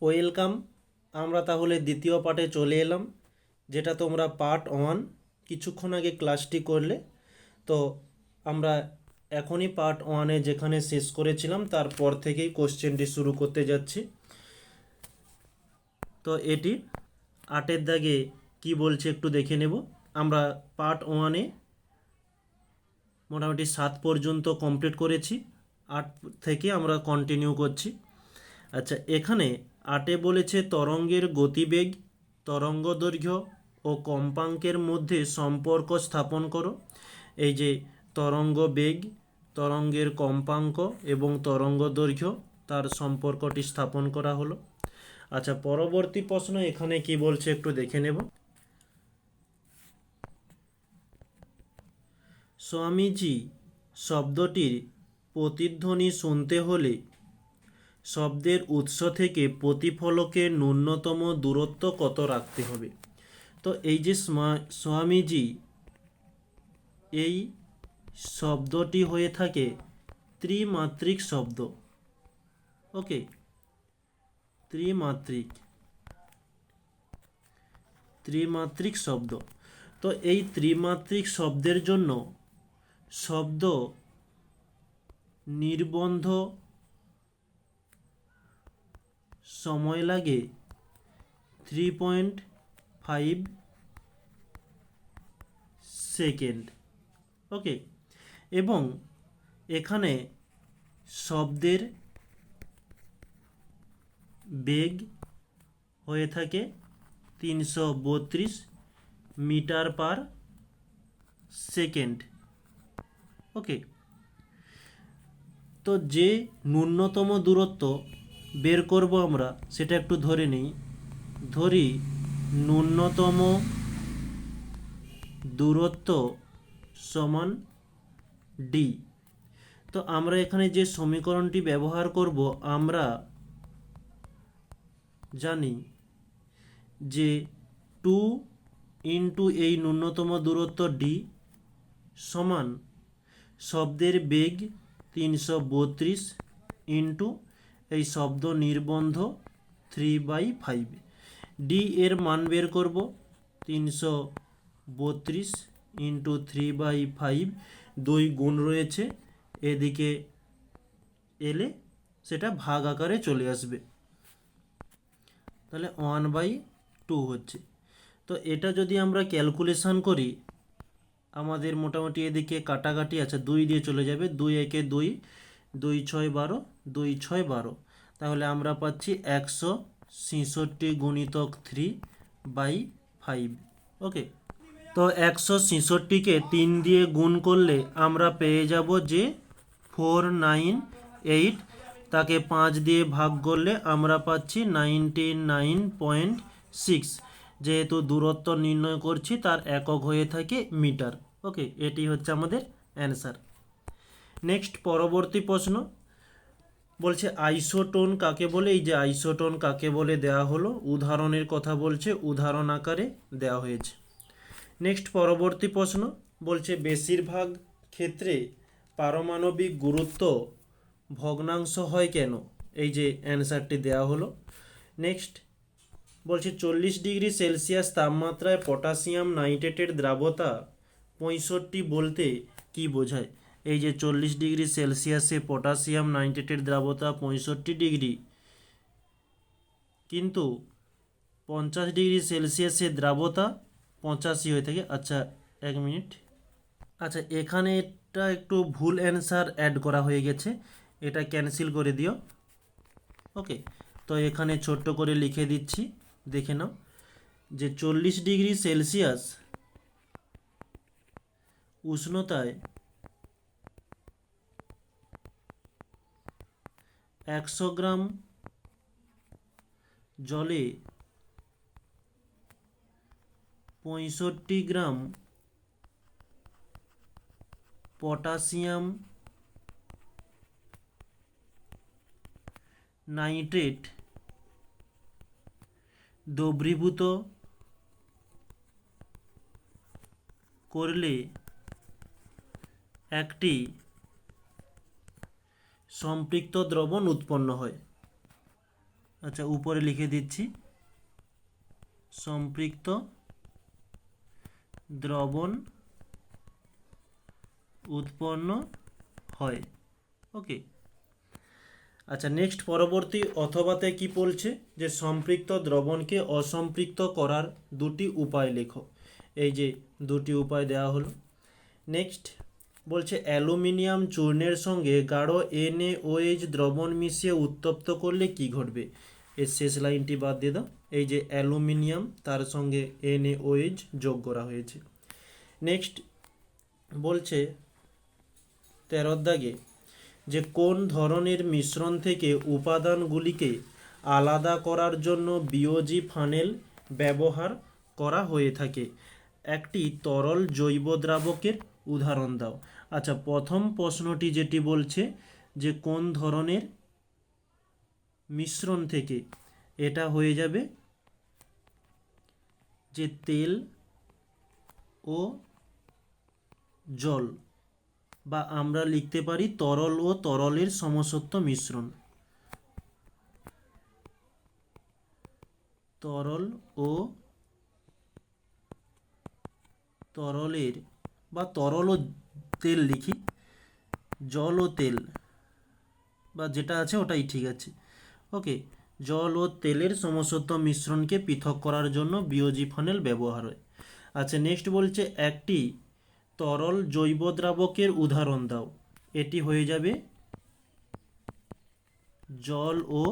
Welcome. আমরা তাহলে দ্বিতীয় পার্টে চলে এলাম, যেটা তোমরা পার্ট 1 কিছুক্ষণ আগে ক্লাসটি করলে। তো আমরা এখনই পার্ট 1-এ যেখানে শেষ করেছিলাম তারপর থেকেই কোশ্চেনটি শুরু করতে যাচ্ছি। তো এটি 8-এর দাগে কি বলছে একটু দেখে নেব। আমরা পার্ট 1-এ মোটামুটি 7 পর্যন্ত কমপ্লিট করেছি, 8 থেকে আমরা কন্টিনিউ করছি। আচ্ছা, এখানে 8-এ বলেছে তরঙ্গের গতিবেগ, তরঙ্গ দৈর্ঘ্য ও কম্পাঙ্কের মধ্যে সম্পর্ক স্থাপন করো। এই যে তরঙ্গ বেগ, তরঙ্গের কম্পাঙ্ক এবং তরঙ্গ দৈর্ঘ্য, তার সম্পর্কটি স্থাপন করা হলো। আচ্ছা, পরবর্তী প্রশ্ন এখানে কি বলছে একটু দেখে নেব। স্বামীজি শব্দটির প্রতিধ্বনি শুনতে হলে শব্দের উৎস থেকে প্রতিফলকের ন্যূনতম দূরত্ব কত রাখতে হবে? তো এই যে স্বামীজি, এই শব্দটি হয়ে থাকে ত্রিমাত্রিক শব্দ। ওকে, ত্রিমাত্রিক শব্দ। তো এই ত্রিমাত্রিক শব্দের জন্য শব্দ নির্বন্ধ সময় লাগে 3.5 সেকেন্ড। ওকে, এবং এখানে শব্দের বেগ হয়ে থাকে 332 মিটার পার সেকেন্ড। ওকে, তো যে ন্যূনতম দূরত্ব বের করব আমরা সেটা একটু ধরে নিই। ধরি ন্যূনতম দূরত্ব সমান ডি। তো আমরা এখানে যে সমীকরণটি ব্যবহার করব, আমরা জানি যে 2 ইন্টু এই ন্যূনতম দূরত্ব ডি সমান শব্দের বেগ 332 ইন্টু এই শব্দ নির্বন্ধ 3/5। ডি এর মান বের করব 332 ইন্টু 3/5, 2 গুণ রয়েছে, এদিকে এলে সেটা ভাগ আকারে চলে আসবে, তাহলে 1/2 হচ্ছে। তো এটা যদি আমরা ক্যালকুলেশন করি, আমাদের মোটামুটি এদিকে কাটাকাটি আছে, 2 দিয়ে চলে যাবে, 2 একে 2, 2 6 12, 2 6 12, তাহলে আমরা পাচ্ছি 166 গুণিতক 3/5। ওকে, তো 166কে 3 দিয়ে গুণ করলে আমরা পেয়ে যাব যে 498, তাকে 5 দিয়ে ভাগ করলে আমরা পাচ্ছি 99.6। যেহেতু দূরত্ব নির্ণয় করছি তার একক হয়ে থাকে মিটার। ওকে, এটি হচ্ছে আমাদের অ্যান্সার। নেক্সট, পরবর্তী প্রশ্ন বলছে আইসোটোন কাকে বলে। এই যে আইসোটোন কাকে বলে দেওয়া হলো, উদাহরণের কথা বলছে, উদাহরণ আকারে দেওয়া হয়েছে। নেক্সট, পরবর্তী প্রশ্ন বলছে বেশিরভাগ ক্ষেত্রে পারমাণবিক গুরুত্ব ভগ্নাংশ হয় কেন। এই যে অ্যান্সারটি দেওয়া হলো। নেক্সট বলছে 40 ডিগ্রি সেলসিয়াস তাপমাত্রায় পটাশিয়াম নাইট্রেটের দ্রাবতা 65 বলতে কি বোঝায়। এই যে 40 ডিগ্রি সেলসিয়াসে পটাশিয়াম নাইট্রেটের দ্রাবতা 65 ডিগ্রি, কিন্তু 50 ডিগ্রি সেলসিয়াসে দ্রাবতা 85 হয়ে থাকে। আচ্ছা, 1 মিনিট। আচ্ছা, এখানে এটা একটু ভুল অ্যান্সার অ্যাড করা হয়ে গেছে, এটা ক্যান্সেল করে দিও। ওকে, তো এখানে ছোট্ট করে লিখে দিচ্ছি, দেখে নাও যে 40 ডিগ্রি সেলসিয়াস উষ্ণতায় 100 গ্রাম জলে 65 গ্রাম পটাশিয়াম নাইট্রেট দ্রবীভূত করলে একটি সম্পৃক্ত দ্রবণ উৎপন্ন হয়। আচ্ছা উপরে লিখে দিচ্ছি, সম্পৃক্ত দ্রবণ উৎপন্ন হয়। ওকে। আচ্ছা নেক্সট পরবর্তী অথবাতে কি বলছে, যে সম্পৃক্ত দ্রবণকে অসম্পৃক্ত করার দুটি উপায় লেখো। এই যে দুটি উপায় দেওয়া হলো। নেক্সট বলছে অ্যালুমিনিয়াম চূর্ণের সঙ্গে গাঢ় NaOH দ্রবণ মিশিয়ে উত্তপ্ত করলে কি ঘটবে। এর শেষ লাইনটি বাদ দিয়ে দাও। এই যে অ্যালুমিনিয়াম তার সঙ্গে NaOH যোগ করা হয়েছে। নেক্সট বলছে 13 দাগে, যে কোন ধরনের মিশ্রণ থেকে উপাদানগুলিকে আলাদা করার জন্য বিওজি ফানেল ব্যবহার করা হয়ে থাকে। একটি তরল জৈব দ্রাবকের উদাহরণ দাও। আচ্ছা প্রথম প্রশ্নটি যেটি বলছে যে কোন ধরনের মিশ্রণ থেকে, এটা হয়ে যাবে যে তেল ও জল, বা আমরা লিখতে পারি তরল ও তরলের সমসত্ব মিশ্রণ। তরল ও তরলের, বা তরল ও তেল লিখি, জল ও তেল, বা যেটা আছে ওটাই ঠিক আছে। ওকে, জল ও তেলের সমসত্ব মিশ্রণকে পৃথক করার জন্য বিওজি ফানেল ব্যবহার হয়। আচ্ছা নেক্সট বলছে একটি তরল জৈব দ্রাবকের উদাহরণ দাও। এটি হয়ে যাবে জল ও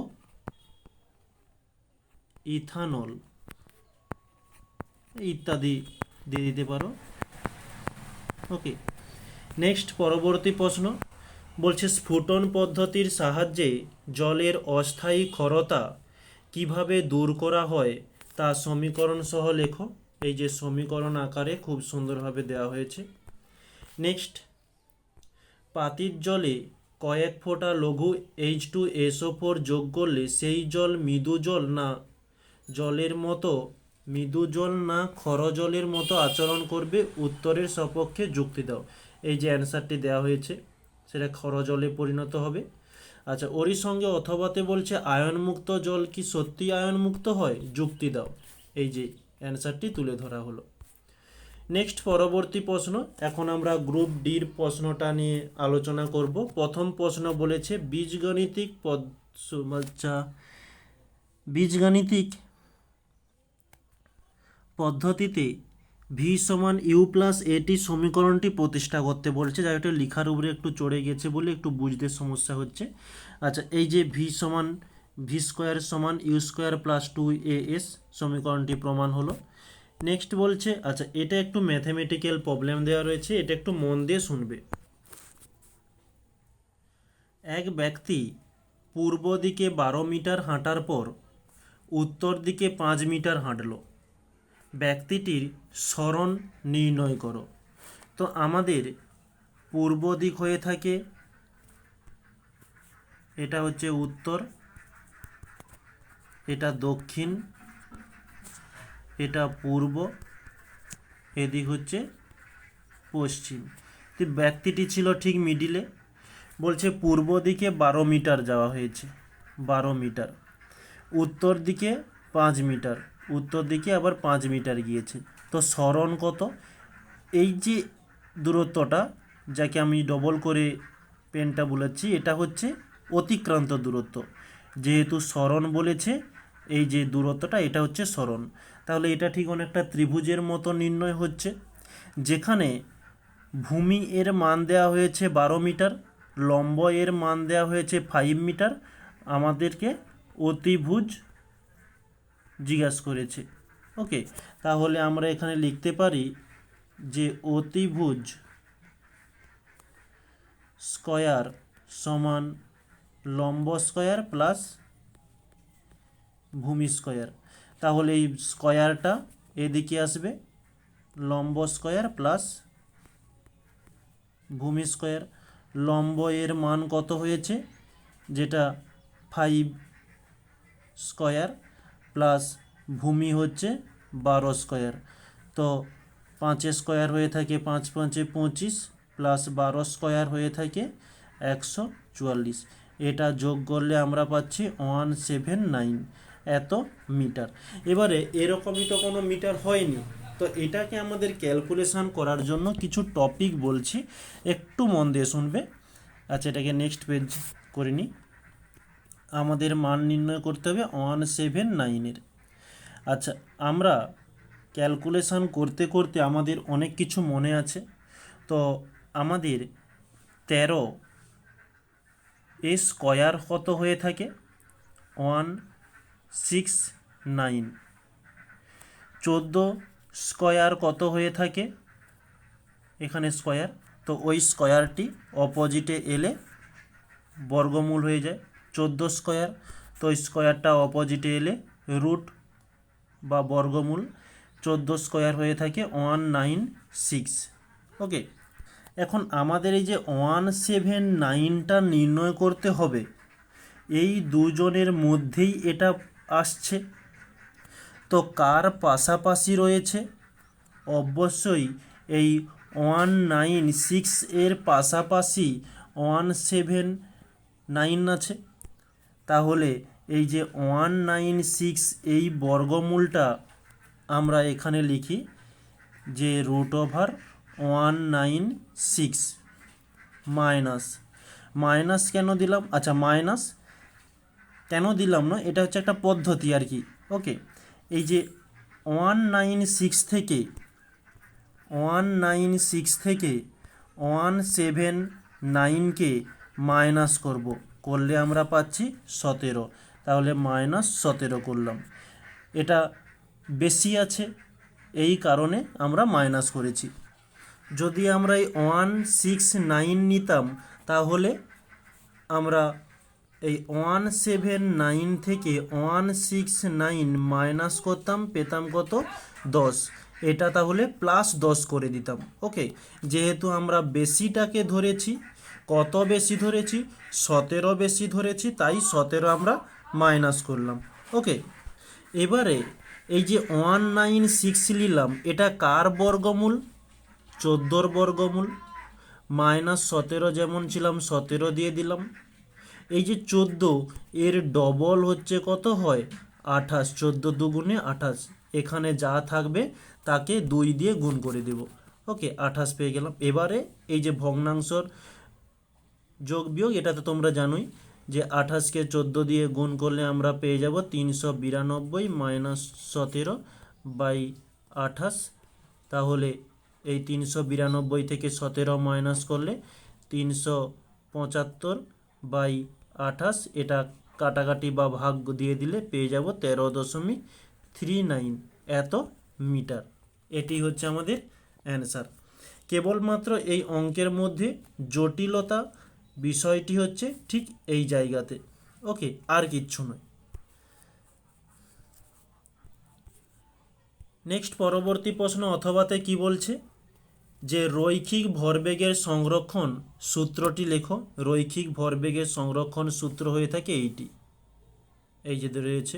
ইথানল ইত্যাদি দিয়ে দিতে পারো। ওকে। নেক্সট পরবর্তী প্রশ্ন বলছে স্ফুটন পদ্ধতির সাহায্যে জলের অস্থায়ী ক্ষরতা কিভাবে দূর করা হয় তা সমীকরণ সহ লেখো। এই যে সমীকরণ আকারে খুব সুন্দরভাবে দেওয়া হয়েছে। নেক্সট পাতির জলে কয়েক ফোঁটা লঘু H2SO4 যোগ করলে সেই জল মৃদু জল না জলের মতো মৃদু জল না ক্ষর জলের মতো আচরণ করবে। উত্তরের সপক্ষে যুক্তি দাও। এই যে অ্যান্সারটি দেওয়া হয়েছে সেটা ক্ষর জলে পরিণত হবে। আচ্ছা ওরই সঙ্গে অথবাতে বলছে আয়নমুক্ত জল কি সত্যি আয়নমুক্ত হয়, যুক্তি দাও। এই যে অ্যান্সারটি তুলে ধরা হলো। নেক্সট পরবর্তী প্রশ্ন, এখন আমরা গ্রুপ ডির প্রশ্নটা নিয়ে আলোচনা করব। প্রথম প্রশ্ন বলেছে বীজগাণিতিক পদ্ধতিতে ভি সমান ইউ প্লাস এটি সমীকরণটি প্রতিষ্ঠা করতে বলছে। যাই ওটা লেখার উপরে একটু চড়ে গেছে বলে একটু বুঝতে সমস্যা হচ্ছে। আচ্ছা এই যে ভি সমান ভি স্কোয়ার সমান ইউ স্কোয়ার প্লাস 2AS সমীকরণটি প্রমাণ হলো। নেক্সট বলছে, আচ্ছা এটা একটু ম্যাথমেটিক্যাল প্রবলেম দেওয়া রয়েছে, এটা একটু মন দিয়ে শুনবে। এক ব্যক্তি পূর্ব দিকে 12 মিটার হাঁটার পর উত্তর দিকে 5 মিটার হাঁটলো। ব্যক্তিটির সরণ নির্ণয় করো। তো আমাদের পূর্ব দিক হয়ে থাকে, এটা হচ্ছে উত্তর, এটা দক্ষিণ, এটা পূর্ব, এদিক হচ্ছে পশ্চিম। তো ব্যক্তিটি ছিল ঠিক মিডিলে। বলছে পূর্ব দিকে 12 মিটার যাওয়া হয়েছে, 12 মিটার, উত্তর দিকে 5 মিটার, উত্তর দিকে আবার 5 মিটার গিয়েছে। তো সরণ কত? এই যে দূরত্বটা, যাকে আমি ডবল করে পেনটা বলেছি, এটা হচ্ছে অতিক্রান্ত দূরত্ব। যেহেতু সরণ বলেছে, এই যে দূরত্বটা এটা হচ্ছে সরণ। তাহলে এটা ঠিক অনেকটা ত্রিভুজের মতো নির্ণয় হচ্ছে, যেখানে ভূমি এর মান দেওয়া হয়েছে 12 মিটার, লম্ব এর মান দেওয়া হয়েছে 5 মিটার, আমাদেরকে অতিভুজ জিজ্ঞাসা করেছে। ওকে, তাহলে আমরা এখানে লিখতে পারি যে অতিভুজ স্কয়ার সমান লম্ব স্কয়ার প্লাস ভূমি স্কয়ার। তাহলে এই স্কয়ারটা এদিকে আসবে, লম্ব স্কয়ার প্লাস ভূমি স্কয়ার। লম্ব এর মান কত হয়েছে, যেটা 5 স্কয়ার, প্লাস ভূমি হচ্ছে 12 স্কয়ার। তো 5 স্কয়ার হয়ে থাকে 5 5 25, প্লাস 12 স্কয়ার হয়ে থাকে 144। এটা যোগ করলে আমরা পাচ্ছি 179 এত মিটার। এবারে এরকমই তো কোনো মিটার হয়নি, তো এটাকে আমাদের ক্যালকুলেশন করার জন্য কিছু টপিক বলছি, একটু মন দিয়ে শুনবে। আচ্ছা, এটাকে নেক্সট পেজ করে নিই। আমাদের মান নির্ণয় করতে হবে 179-এর। আচ্ছা, আমরা ক্যালকুলেশন করতে করতে আমাদের অনেক কিছু মনে আছে। তো আমাদের 13 স্কয়ার কত হয়ে থাকে? 169। 14 স্কয়ার কত হয়ে থাকে? এখানে স্কয়ার, তো ওই স্কয়ারটি অপোজিটে এলে বর্গমূল হয়ে যায়। 14 স্কয়ার, তো স্কয়ারটা অপোজিটে এলে রুট বা বর্গমূল। 14 স্কয়ার হয়ে থাকে 196। ওকে, এখন আমাদের এই যে 179টা নির্ণয় করতে হবে, এই দুজনের মধ্যেই এটা আসছে, তো কার পাশাপাশি রয়েছে? অবশ্যই এই 196 এর পাশাপাশি 179 আছে। তাহলে এই যে 196 এই বর্গমূলটা আমরা এখানে লিখি যে √196 মাইনাস, মাইনাস কেন দিলাম? আচ্ছা, মাইনাস কেন দিলাম না, এটা হচ্ছে একটা পদ্ধতি আর কি। ওকে, এই যে 196 থেকে 179কে মাইনাস করলে আমরা পাচ্ছি 17, তাহলে -17 করলাম। এটা বেশি আছে, এই কারণে আমরা মাইনাস করেছি। যদি আমরা এই 169 নিতাম, তাহলে আমরা এই 179 থেকে 169 মাইনাস করতাম, পেতাম কত? 10। এটা তাহলে +10 করে দিতাম। ওকে, যেহেতু আমরা বেশিটাকে ধরেছি, কত বেশি ধরেছি? 17 বেশি ধরেছি, তাই 17 আমরা মাইনাস করলাম। ওকে, এবারে এই যে 196 নিলাম, এটা কার বর্গমূল? 14 বর্গমূল। -17 যেমন ছিলাম 17 দিয়ে দিলাম। এই যে 14 এর ডবল হচ্ছে কত হয়? 28। 14 দুগুণে 28, এখানে যা থাকবে তাকে 2 দিয়ে গুণ করে দেব। ওকে, 28 পেয়ে গেলাম। এবারে এই যে ভগ্নাংশর যোগ বিয়োগ, এটা তো তোমরা জানোই যে 28কে 14 দিয়ে গুণ করলে আমরা পেয়ে যাব 392 - 17/28। তাহলে এই 392 থেকে 17 মাইনাস করলে 375/28, এটা কাটাকাটি বা ভাগ দিয়ে দিলে পেয়ে যাব 13.39 এত মিটার। এটি হচ্ছে আমাদের অ্যান্সার। কেবলমাত্র এই অঙ্কের মধ্যে জটিলতা বিষয়টি হচ্ছে ঠিক এই জায়গাতে। ওকে, আর কিচ্ছু নয়। নেক্সট পরবর্তী প্রশ্ন অথবাতে কি বলছে যে রৈখিক ভরবেগের সংরক্ষণ সূত্রটি লেখো। রৈখিক ভরবেগের সংরক্ষণ সূত্র হয়ে থাকে এইটি, এই যে রয়েছে।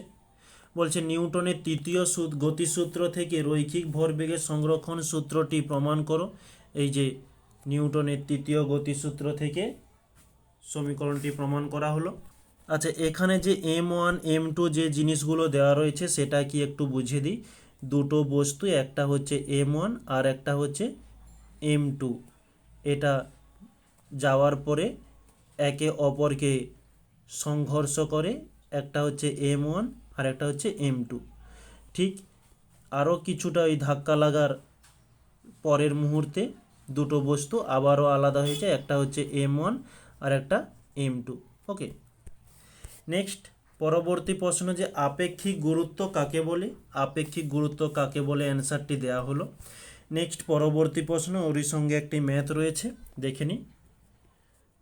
বলছে নিউটনের তৃতীয় গতিসূত্র থেকে রৈখিক ভরবেগের সংরক্ষণ সূত্রটি প্রমাণ করো। এই যে নিউটনের তৃতীয় গতিসূত্র থেকে সমীকরণটি প্রমাণ করা হলো। আচ্ছা, এখানে যে m1 m2 যে জিনিসগুলো দেওয়া রয়েছে সেটা কি একটু বুঝিয়ে দিই। দুটো বস্তু, একটা হচ্ছে m1 আর একটা হচ্ছে m2, এটা যাওয়ার পরে একে অপরকে সংঘর্ষ করে, একটা হচ্ছে m1 আর একটা হচ্ছে m2। ঠিক আরও কিছুটা ওই ধাক্কা লাগার পরের মুহূর্তে দুটো বস্তু আবারও আলাদা হয়ে যায়, একটা হচ্ছে m1 আর একটা m2। ওকে, নেক্সট পরবর্তী প্রশ্ন যে আপেক্ষিক গুরুত্ব কাকে বলে? আপেক্ষিক গুরুত্ব কাকে বলে অ্যান্সারটি দেওয়া হলো। নেক্সট পরবর্তী প্রশ্ন, ওরই সঙ্গে একটি ম্যাথ রয়েছে, দেখে নিই।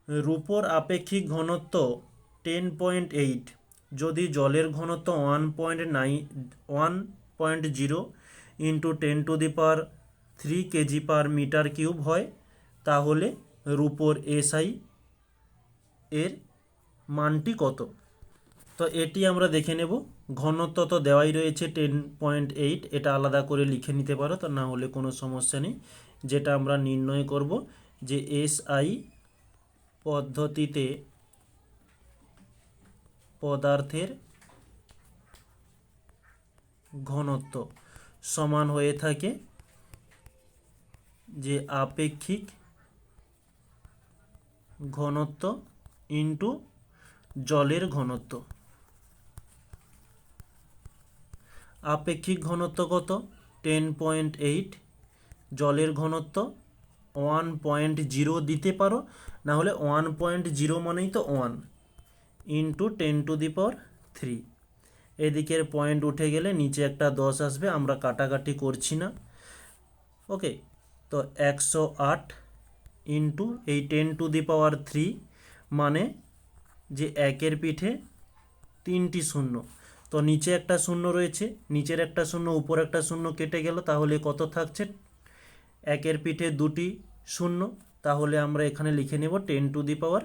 রূপোর আপেক্ষিক ঘনত্ব 10.8 যদি জলের ঘনত্ব 1.0 ইন্টু 10⁻³ kg/m³ হয়, তাহলে রূপোর SI এর মানটি কত? তো এটি আমরা দেখে নেব। ঘনত্ব তো দেওয়াই রয়েছে 10.8, এটা আলাদা করে লিখে নিতে পারো, তো না হলে কোনো সমস্যা নেই। যেটা আমরা নির্ণয় করব যে SI পদ্ধতিতে পদার্থের ঘনত্ব সমান হয়ে থাকে যে আপেক্ষিক ঘনত্ব ইন্টু জলের ঘনত্ব। আপেক্ষিক ঘনত্ব কত? 10.8, জলের ঘনত্ব 1.0 দিতে পারো, না হলে 1.0 মানেই তো 1 ইন্টু 10⁻³ এদিকের পয়েন্ট উঠে গেলে নিচে একটা 10 আসবে, আমরা কাটাকাটি করছি না। ওকে, তো 108 ইন্টু এই 10⁻³ মানে যে একের পিঠে 3টি শূন্য, তো নিচে একটা শূন্য রয়েছে, নিচের একটা শূন্য উপর একটা শূন্য কেটে গেল, তাহলে কত থাকছে? একের পিঠে 2টি শূন্য, তাহলে আমরা এখানে লিখে নেব 10⁻²।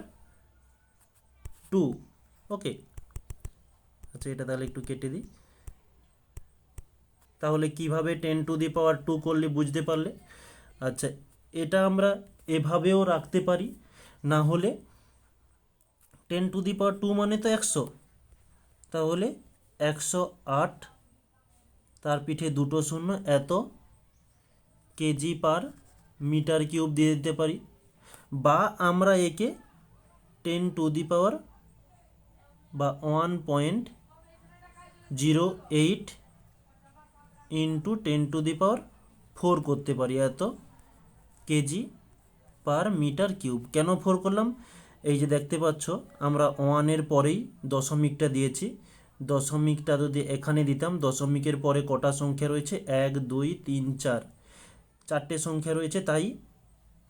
ওকে, আচ্ছা এটা তাহলে একটু কেটে দিই। তাহলে কিভাবে 10⁻² করলে বুঝতে পারলে? আচ্ছা, এটা আমরা এভাবেও রাখতে পারি, না হলে 10⁻² মানে তো 100, তাহলে 108 তার পিঠে 2টো শূন্য এত কেজি পার মিটার কিউব দিয়ে দিতে পারি, বা আমরা একে 10⁻, বা 1.08 ইন্টু 10⁻⁴ করতে পারি, এত কেজি পার মিটার কিউব। কেন 4 করলাম? এই যে দেখতে পাচ্ছ, আমরা 1-এর পরেই দশমিকটা দিয়েছি, দশমিকটা যদি এখানে দিতাম, দশমিকের পরে কটা সংখ্যা রয়েছে? 1 2 3 4, 4টে সংখ্যা রয়েছে, তাই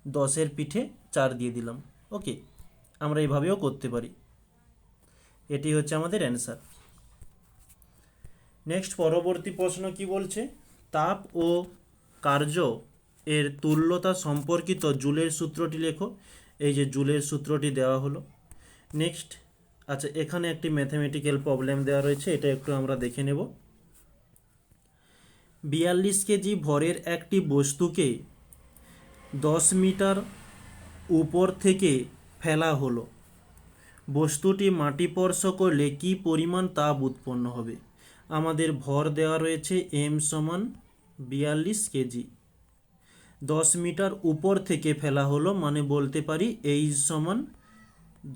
10-এর পিঠে 4 দিয়ে দিলাম। ওকে, আমরা এভাবেও করতে পারি। এটি হচ্ছে আমাদের অ্যান্সার। নেক্সট পরবর্তী প্রশ্ন কি বলছে? তাপ ও কার্য এর তুল্যতা সম্পর্কিত জুলের সূত্রটি লেখো। এই যে জুলের সূত্রটি দেওয়া হলো। নেক্সট, আচ্ছা এখানে একটি ম্যাথমেটিক্যাল প্রবলেম দেওয়া রয়েছে, এটা একটু আমরা দেখে নেব। 42 কেজি ভরের একটি বস্তুকে 10 মিটার উপর থেকে ফেলা হলো। বস্তুটি মাটি স্পর্শ করলে কি পরিমাণ তাপ উৎপন্ন হবে? আমাদের ভর দেওয়া রয়েছে m সমান 42 কেজি, 10 মিটার উপর থেকে ফেলা হলো, মানে বলতে পারি h সমান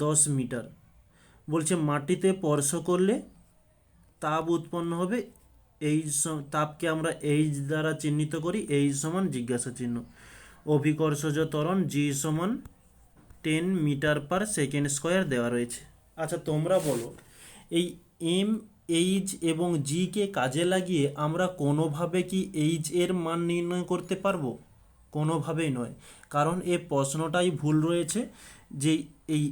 10 মিটার। বলছে মাটিতে স্পর্শ করলে তাপ উৎপন্ন হবে, এই তাপকে আমরা h দ্বারা চিহ্নিত করি, h সমান জিজ্ঞাসা চিহ্ন। অভিকর্ষজ ত্বরণ g সমান 10 মিটার পার সেকেন্ড স্কোয়ার দেওয়া রয়েছে। আচ্ছা তোমরা বলো, এই m, h এবং g কে কাজে লাগিয়ে আমরা কোনোভাবে কি h এর মান নির্ণয় করতে পারবো? কোনোভাবেই নয়, কারণ এই প্রশ্নটাই ভুল রয়েছে, যে এই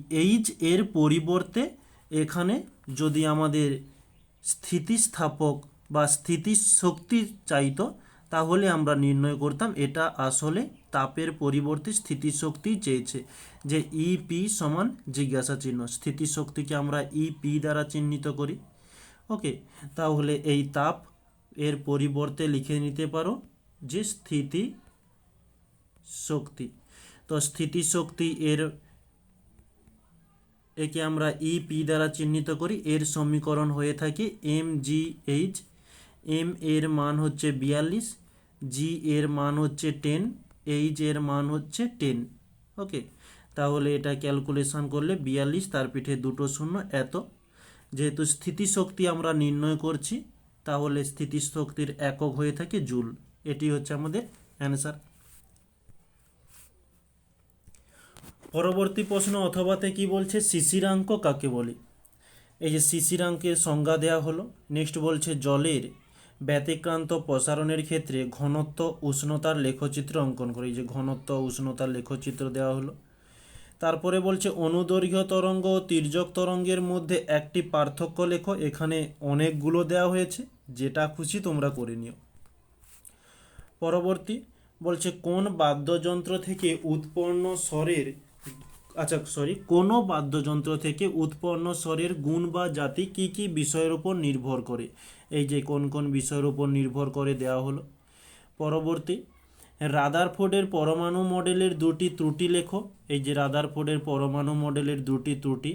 h এর পরিবর্তে এখানে যদি আমাদের স্থিতিস্থাপক বা স্থিতিশক্তি চাইতো, তাহলে আমরা নির্ণয় করতাম। এটা আসলে তাপের পরিবর্তে স্থিতিশক্তি চেয়েছে, যে ইপি সমান জিজ্ঞাসা চিহ্ন, স্থিতিশক্তিকে আমরা ইপি দ্বারা চিহ্নিত করি। ওকে, তাহলে এই তাপ এর পরিবর্তে লিখে নিতে পারো যে স্থিতি শক্তি। তো স্থিতিশক্তি একে আমরা ইপি দ্বারা চিহ্নিত করি, এর সমীকরণ হয়ে থাকে mgh। m এর মান হচ্ছে 42, g এর মান হচ্ছে 10, h এর মান হচ্ছে 10। ওকে, তাহলে এটা ক্যালকুলেশন করলে 42 তার পিঠে 2টো শূন্য এত। যেহেতু স্থিতিশক্তি আমরা নির্ণয় করছি, তাহলে স্থিতিশক্তির একক হয়ে থাকে জুল। এটি হচ্ছে আমাদের অ্যান্সার। পরবর্তী প্রশ্ন অথবাতে কি বলছে? শিশিরাঙ্ক কাকে বলে? এই যে শিশিরাঙ্কের সংজ্ঞা দেওয়া হলো। নেক্সট বলছে জলের ব্যতিক্রান্ত প্রসারণের ক্ষেত্রে ঘনত্ব উষ্ণতার লেখচিত্র অঙ্কন করে। এই যে ঘনত্ব উষ্ণতার লেখচিত্র দেওয়া হলো। তারপরে বলছে অনুদৈর্ঘ্য তরঙ্গ ও তির্যক তরঙ্গের মধ্যে একটি পার্থক্য লেখো। এখানে অনেকগুলো দেওয়া হয়েছে, যেটা খুশি তোমরা করে নিও। পরবর্তী বলছে কোন বাদ্যযন্ত্র থেকে উৎপন্ন স্বরের কোনো বাদ্যযন্ত্র থেকে উৎপন্ন স্বরের গুণ বা জাতি কি কি বিষয়ের উপর নির্ভর করে? এই যে কোন কোন বিষয়ের উপর নির্ভর করে দেওয়া হলো। পরবর্তী, রাদারফোর্ডের পরমাণু মডেলের দুটি ত্রুটি লেখো। এই যে রাদারফোর্ডের পরমাণু মডেলের দুটি ত্রুটি।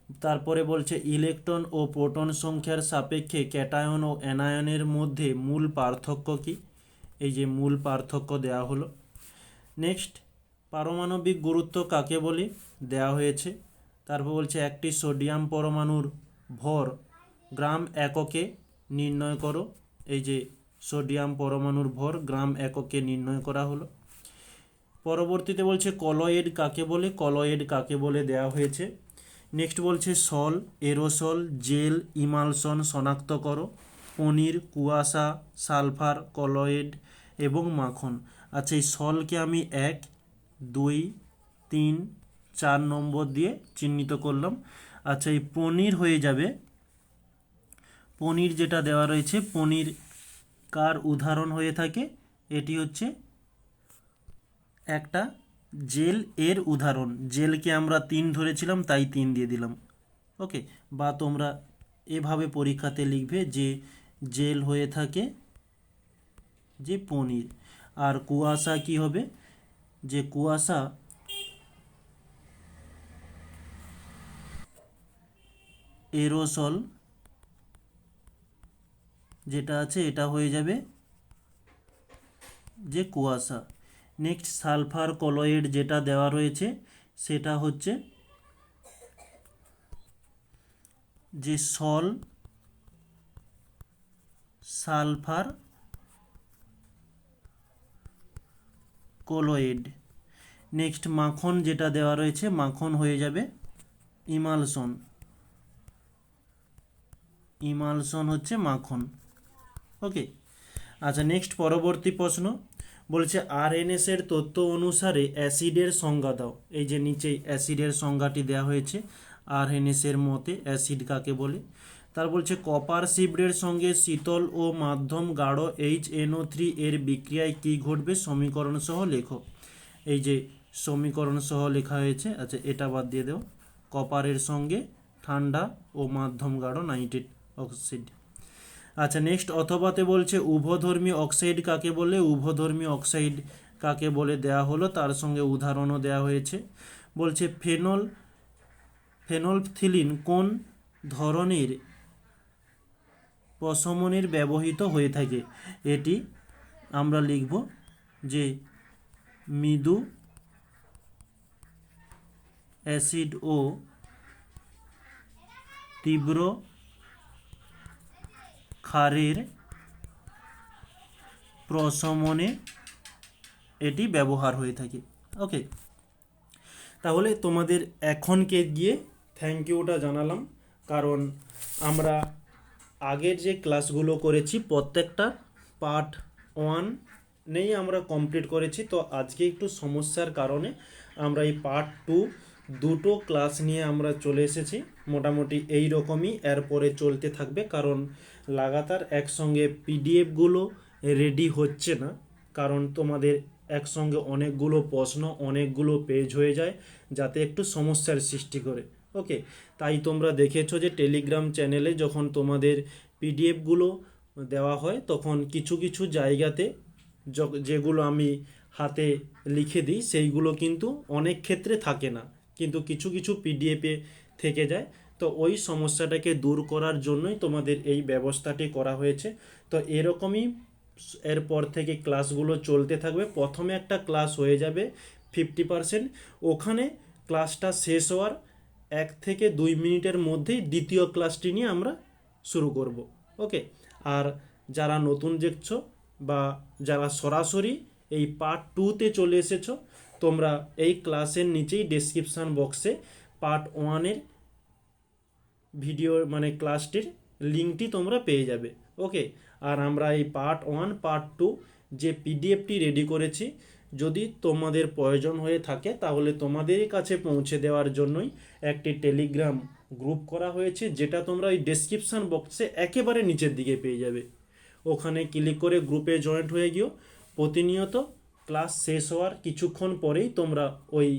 তারপরে বলছে ইলেকট্রন ও প্রোটন সংখ্যার সাপেক্ষে ক্যাটায়ন ও অ্যানায়নের মধ্যে মূল পার্থক্য কী? এই যে মূল পার্থক্য দেওয়া হলো। নেক্সট, পারমাণবিক গুরুত্ব কাকে বলে দেওয়া হয়েছে। তারপর বলছে একটি সোডিয়াম পরমাণুর ভর গ্রাম এককে নির্ণয় করো। এই যে সোডিয়াম পরমাণুর ভর গ্রাম এককে নির্ণয় করা হলো। পরবর্তীতে বলছে কলয়েড কাকে বলে, কলয়েড কাকে বলে দেওয়া হয়েছে। নেক্সট বলছে সল, এরোসল, জেল, ইমালশন শনাক্ত করো। পনির, কুয়াশা, সালফার, কলয়েড এবং মাখন। আচ্ছা, এই সলকে আমি 1, 2, 3, 4 নম্বর দিয়ে চিহ্নিত করলাম। আচ্ছা, এই পনির হয়ে যাবে, পনির যেটা দেওয়া রয়েছে, পনির কার উদাহরণ হয়ে থাকে? এটি হচ্ছে একটা জেল এর উদাহরণ। জেলকে আমরা 3 ধরেছিলাম, তাই 3 দিয়ে দিলাম। ওকে, বা তোমরা এভাবে পরীক্ষাতে লিখবে যে জেল হয়ে থাকে যে পনির। আর কুয়াশা কি হবে? যে কুয়াশা এরোসল যেটা আছে এটা হয়ে যাবে যে কুয়াশা। নেক্সট, সালফার কলয়েড যেটা দেওয়া রয়েছে সেটা হচ্ছে যে সল, সালফার কলয়েড। নেক্সট, মাখন যেটা দেওয়া রয়েছে, মাখন হয়ে যাবে ইমালশন। ইমালশন হচ্ছে মাখন। ওকে, আচ্ছা নেক্সট পরবর্তী প্রশ্ন বলছে আরএনএস এর তথ্য অনুসারে অ্যাসিডের সংজ্ঞা দাও। এই যে নিচে অ্যাসিডের সংজ্ঞাটি দেওয়া হয়েছে, আরএনএস এর মতে অ্যাসিড কাকে বলে। তার বলছে কপার শিল্ডের সঙ্গে শীতল ও মাধ্যম গাঢ় HNO3 এর বিক্রিয়ায় কী ঘটবে সমীকরণ সহ লেখো। এই যে সমীকরণ সহ লেখা হয়েছে। আচ্ছা, এটা বাদ দিয়ে দেও, কপারের সঙ্গে ঠান্ডা ও মাধ্যম গাঢ় নাইট্রেট অক্সাইড। আচ্ছা নেক্সট, অথবাতে বলছে উভধর্মী অক্সাইড কাকে বলে, উভধর্মী অক্সাইড কাকে বলে দেয়া হলো, তার সঙ্গে উদাহরণও দেওয়া হয়েছে। বলছে ফেনলফথিলিন কোন ধরনের প্রশমনের ব্যবহৃত হয়ে থাকে? এটি আমরা লিখব যে মৃদু অ্যাসিড ও তীব্র ক্ষারের প্রশমনে এটি ব্যবহার হয়ে থাকে। ওকে, তাহলে তোমাদের এখনকে গিয়ে থ্যাংক ইউটা জানালাম, কারণ আমরা আগের যে ক্লাসগুলো করেছি প্রত্যেকটা পার্ট 1 নেই আমরা কমপ্লিট করেছি। তো আজকে একটু সমস্যার কারণে আমরা এই পার্ট 2 দুটো ক্লাস নিয়ে আমরা চলে এসেছি। মোটামুটি এই রকমই এরপরে চলতে থাকবে, কারণ লাগাতার একসঙ্গে পিডিএফগুলো রেডি হচ্ছে না, কারণ তোমাদের একসঙ্গে অনেকগুলো প্রশ্ন অনেকগুলো পেজ হয়ে যায়, যাতে একটু সমস্যার সৃষ্টি করে। ওকে, তাই তোমরা দেখেছো যে টেলিগ্রাম চ্যানেলে যখন তোমাদের পিডিএফগুলো দেওয়া হয় তখন কিছু কিছু জায়গাতে যেগুলো আমি হাতে লিখে দিই সেইগুলো কিন্তু অনেক ক্ষেত্রে থাকে না, কিন্তু কিছু কিছু পিডিএফে থেকে যায়। তো ওই সমস্যাটাকে দূর করার জন্যই তোমাদের এই ব্যবস্থাটি করা হয়েছে। তো এরকমই এরপর থেকে ক্লাসগুলো চলতে থাকবে। প্রথমে একটা ক্লাস হয়ে যাবে 50%, ওখানে ক্লাসটা শেষ হওয়ার 1 থেকে 2 মিনিটের মধ্যেই দ্বিতীয় ক্লাসটি নিয়ে আমরা শুরু করব। ওকে, আর যারা নতুন দেখছো বা যারা সরাসরি এই পার্ট 2তে চলে এসেছো, তোমরা এই ক্লাসের নিচেই ডেসক্রিপশান বক্সে পার্ট 1-এর ভিডিও মানে ক্লাসটির লিঙ্কটি তোমরা পেয়ে যাবে। ওকে, আর আমরা এই পার্ট 1 পার্ট 2 যে পিডিএফটি রেডি করেছি, যদি তোমাদের প্রয়োজন হয়ে থাকে তাহলে তোমাদের কাছে পৌঁছে দেওয়ার জন্যই একটি টেলিগ্রাম গ্রুপ করা হয়েছে, যেটা তোমরা ওই ডেসক্রিপশান বক্সে একেবারে নিচের দিকে পেয়ে যাবে। ওখানে ক্লিক করে গ্রুপে জয়েন্ট হয়ে গিয়েও প্রতিনিয়ত ক্লাস শেষ হওয়ার কিছুক্ষণ পরেই তোমরা ওই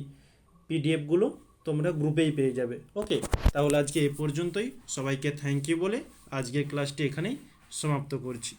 পিডিএফগুলো তোমরা গ্রুপেই পেয়ে যাবে। ওকে, তাহলে আজকে এই পর্যন্তই। সবাইকে থ্যাংক ইউ বলে আজকের ক্লাসটি এখানেই সমাপ্ত করছি।